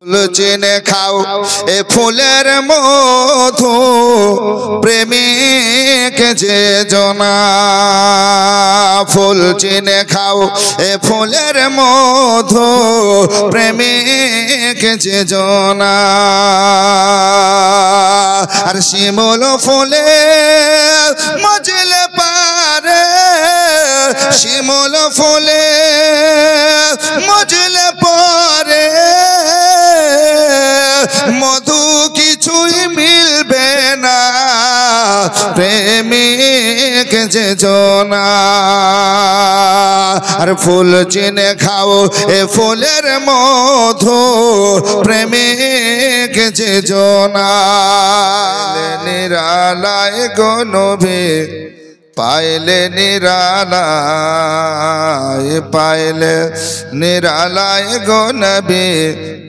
ফুল চিনে খাও এ ফুলের মধু প্রেমিক যে জনা ফুল চিনে খাও এ ফুলের মধু প্রেমিক যে জনা আর শিমুল ফুলে মজলে পারে শিমুল ফুলে মজলে পরে মধু কিছুই মিলবে না প্রেমিক যে জনা আর ফুল চিনে খাও এ ফুলের মধু প্রেমিক যে জনা নিরালায় গো নবী পাইলে নিরালায় গো নবী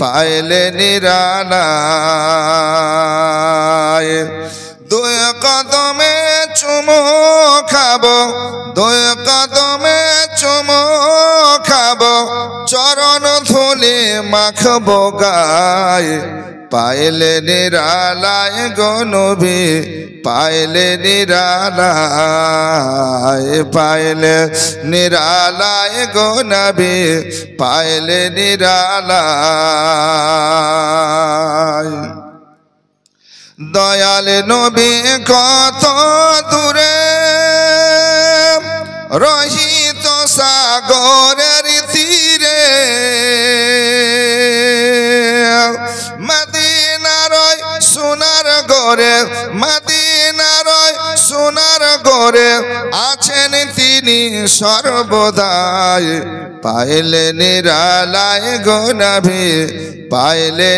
পাইলে নিরালায় দুই কদমে চুমো খাবো দুই কদমে চুমো খাবো চরণ ধুলি মাখবো গায়ে পাইলে নিরালায় গো নবী পাইলে নিরালায় গো নবী পাইলে নিরালায় দয়াল নবী কত দূরে রহিত সাগরের তীরে মদিনার সোনার গরে মদিনার সোনার গরে আছেন তিনি সর্বদাই পাইলে নিরালায় গো নবী পাইলে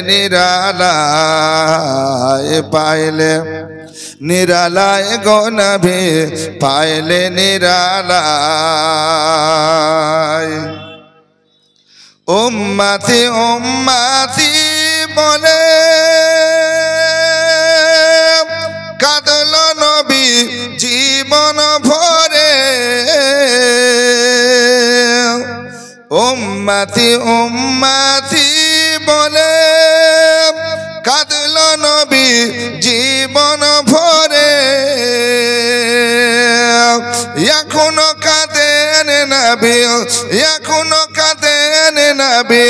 নিরালায় গো নবী পাইলে নিরালায় উম্মতি উম্মতি বলে কাঁদল নবী জীবন ভরে উম্মতি উম্মতি বলে কাঁদল নবী জীবন ভরে এখনো কাঁদেন নবী এখনো কাঁদেন নবী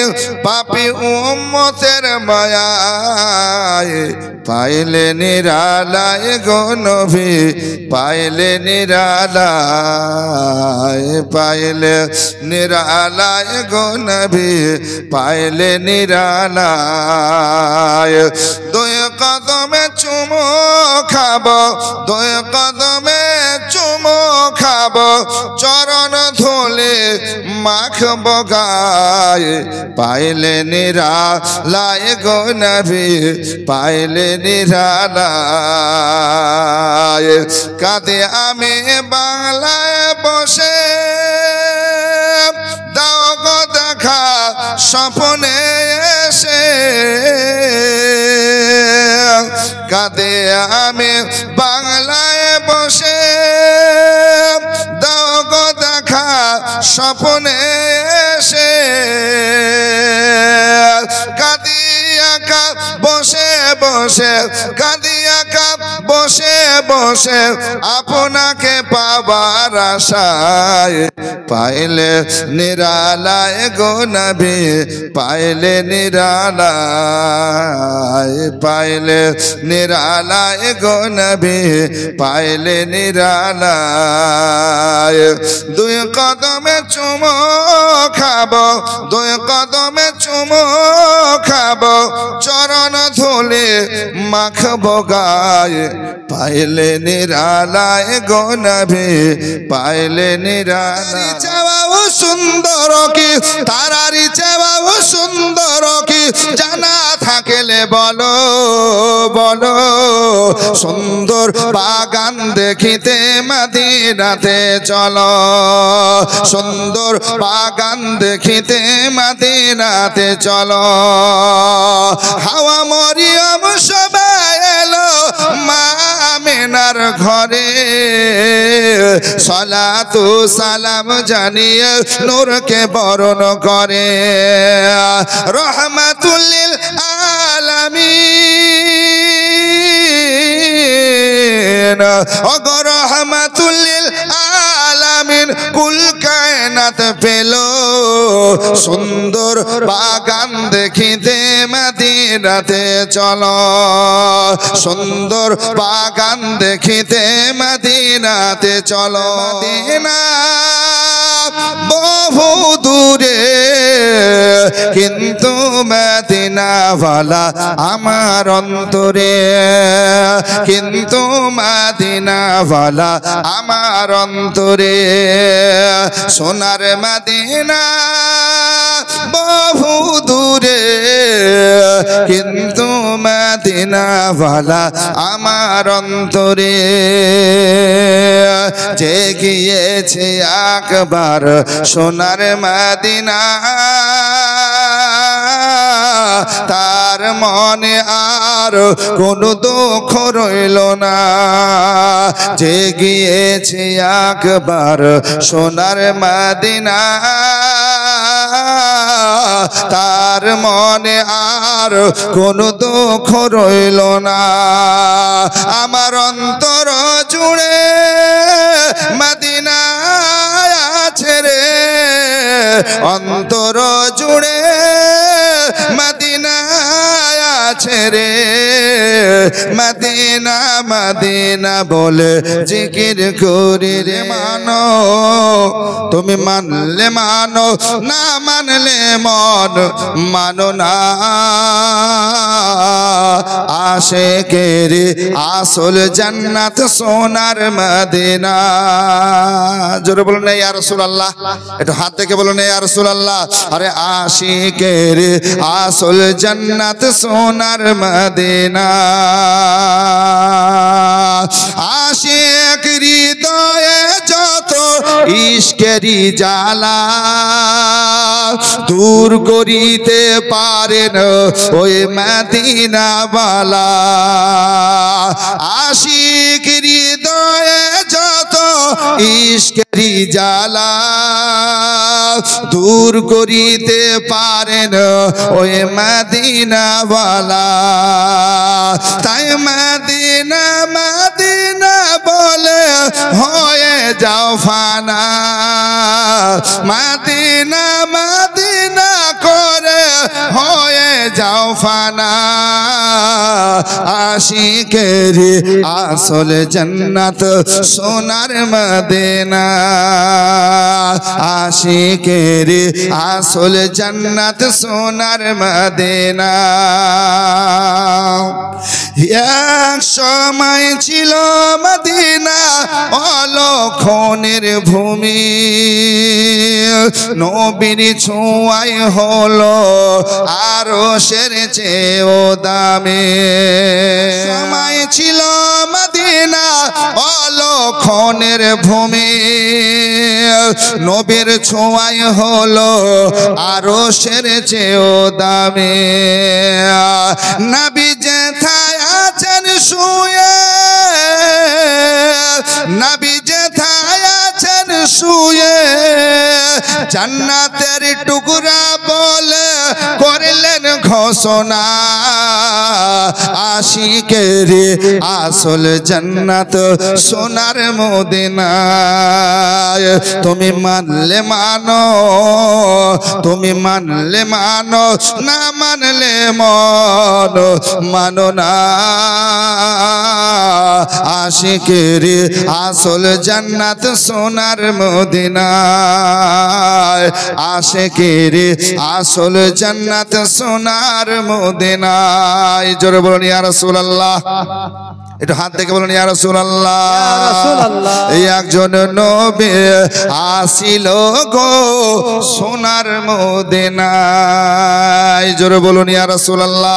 পাপী উম্মতের মায়ায় পাইলে নিরালায় গো নবী পাইলে নিরালায় গো নবী পাইলে নিরালায় দুই কদমে চুমো খাবো দুই কদমে চুমো খাবো চরণ ধুলে মাখবো গায়ে পাইলে নিরালায় গো নবী পাইলে নিরালায় কাঁদে আমি বাংলায় বসে দাও গো দেখা স্বপ্নে এসে কাঁদে আমি বাংলায় বসে দাও গো দেখা স্বপ্নে এসে কাঁদিয়া কাঁদ বসে বসে কাঁদিয়া কাঁদ বসে বসে আপনাকে পাবার আশায় পাইলে নিরালায় গো নবী পাইলে নিরালায় গো নবী পাইলে নিরালায় দুই কদমে চুমো খাবো দুই কদমে চুমো খাবো চরণ ধুলে মাখবো গায়ে পাইলে নিরালায় গো নবী পাইলে নিরালায় চাওয়া সুন্দর কি তারারি চাওয়া সুন্দর কি জানা থাকলে বলো বলো সুন্দর বাগান দেখিতে মদিনাতে চলো সুন্দর বাগান দেখিতে মদিনাতে চলো হাওয়া মরিয়ম সবাই এলো মা আমিনার ঘরে সালাতু সালাম জানিয়ে নূরকে বরণ করে রহমাতুল লিল ওগো রহমাতুল লিল আলামিন কুল কায়নাত পেল সুন্দর বাগান দেখিতে মদিনাতে চলো সুন্দর বাগান দেখিতে মদিনাতে চলো মদিনা বহু দূরে কিন্তু মদিনাওয়ালা আমার অন্তরে কিন্তু মদিনাওয়ালা আমার অন্তরে সোনার মদিনা বহু দূরে কিন্তু মদিনাওয়ালা আমার অন্তরে যে গিয়েছে একবার সোনার মদিনা তার মনে আর কোনো দুঃখ রইল না যে গিয়েছে একবার সোনার মদিনা তার মনে আর কোনো দুঃখ রইল না আমার অন্তর জুড়ে মদিনা আছে রে অন্তর জুড়ে মদিনা আছে রে মদিনা মদিনা বলে জিকির করি রে মানো তুমি মানলে মানো না মানলে মন মানো না আশিকের আসল জান্নাত সোনার মদিনা জোরে বলুন না ইয়া রাসূলুল্লাহ একটু হাত থেকে বলুন ইয়া রাসূলুল্লাহ আরে আশিকের আসল জান্নাত সোনার মদিনা আশিক হৃদয়ে যত ইশকেরি জ্বালা দূর করিতে পারেন ওই মদিনা বালা আশিক হৃদয়ে যত ইশকেরি জ্বালা দূর করিতে পারেন ওই মদিনা বালা তাই মদিনা মদিনা বলে হয়ে যাও ফানা মদিনা মদিনা করে হয়ে যাও ফানা আশিকের আসল জান্নাত সোনার মদিনা আশিকের আসল জান্নাত সোনার মদিনা এক সময় ছিল মদিনা অলক্ষণের ভূমি নবীর ছোঁয়ায় হলো আরশের চেয়েও দামি সময় ছিল মদিনা অলক্ষণের ভূমি নবীর ছোঁয়ায় হলো আরশের চেয়েও দামি নবী যেথায় আছেন শুয়ে নবী যেথায় আছেন শুয়ে জান্নাতের টুকরা বলে করলেন ঘোষণা আশিকের আসল জান্নাত সোনার মদিনা তুমি মানলে মানো তুমি মানলে মানো না মানলে মন মানো না আশিকের আসল জান্নাত সোনার মদিনা আশিকের আসল জান্নাত সোনার মদিনা জোরে বলুন ইয়া রাসূলুল্লাহ একটু হাত থেকে বলুন ইয়া রাসূলুল্লাহ এই একজন নবী আসিল গো সোনার মদিনায় জোরে বলুন ইয়া রাসূলুল্লাহ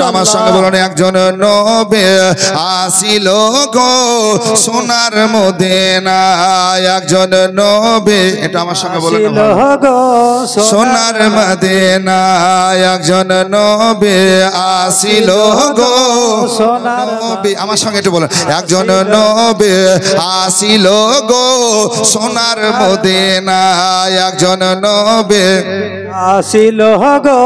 আমার সঙ্গে বলুন একজন নবী আসিল গো সোনার মদিনায় একজন নবী এটা আমার সঙ্গে বলুন সোনার মদিনায় একজন নবী আসিল গো সোনার নবী আমার সঙ্গে একটু বলুন একজন নবী আসিল গো সোনার মদিনায় একজন নবী আসিল গো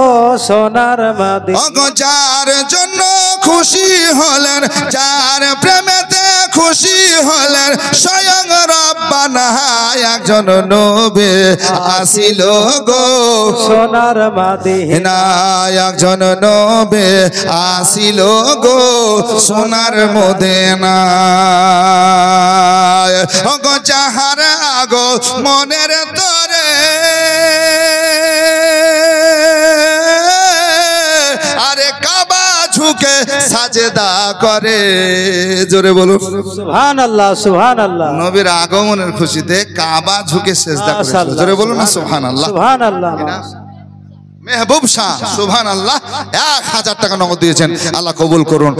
সোনার মদিনা যার জন্য খুশি হলেন যার প্রেমেতে খুশি হলেন স্বয়ং রব্বানা একজন নবী আসিল গো সোনার মদিনা একজন নবী আসিল গো সোনার মদিনা গো যাহার আগো মনের তরে আরে কাবা ঝুঁকে সাজদা করে জোরে বলুন সুবহানাল্লাহ সুবহানাল্লাহ নবীর আগমনের খুশিতে কাবা ঝুঁকে সেজদা করে জোরে বলুন না সুবহানাল্লাহ সুবহানাল্লাহ মেহবুব শাহ সুবহানাল্লাহ 1000 টাকা নগদ দিয়েছেন আল্লাহ কবুল করুন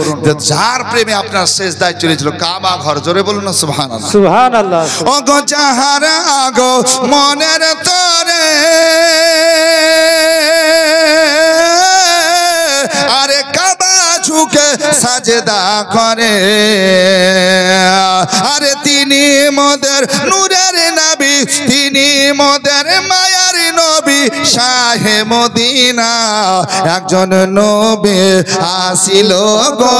যার প্রেমে আপনার সেজদায় চলেছিল কাবা ঘর জোরে বলুন না সুবহানাল্লাহ সুবহানাল্লাহ ও গো যাহার আগো মনের তরে আরে কাবা ঝুঁকে সাজদা করে আরে তিনি মোদের নূরের নবী তিনি মোদের মায়ার নবী শাহে মদিনা একজন নবী আসিল গো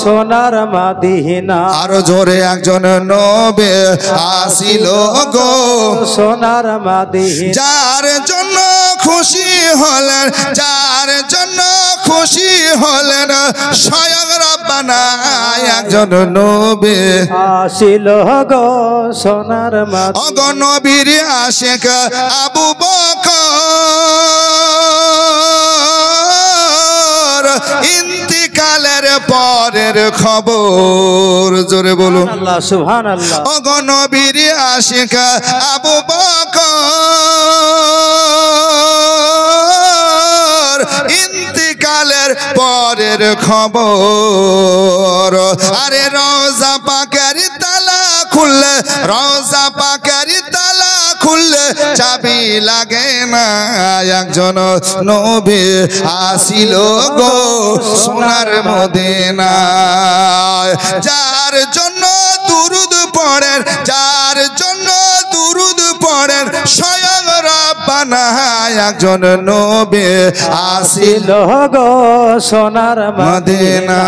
সোনার মদিনা আরো জোরে একজন নবী আসিল গো সোনার মদিনা যার জন্য খুশি হলেন যার জন্য খুশি হলেন স্বয়ং রব্বানা একজন নবী আসিল গো সোনার মদিনা ওগো নবীর আশিক আবু বকর ইন্তিকালের পরের খবর জোরে বলুন আল্লাহ সুবহানাল্লাহ ওগো নবীর আশিক আবু বকর ইন্তিকালের পরের খবর আরে রোজা পাকের তালা খুললে রোজা পাকের তালা খুললে চাবি লাগে না একজন নবী আসিল গো সোনার মদিনায় যার জন্য দুরুদ পড়েন যার জন্য দুরুদ পড়েন স্বয়ং রব্বানা একজন নবী আসিল গো সোনার মদিনা।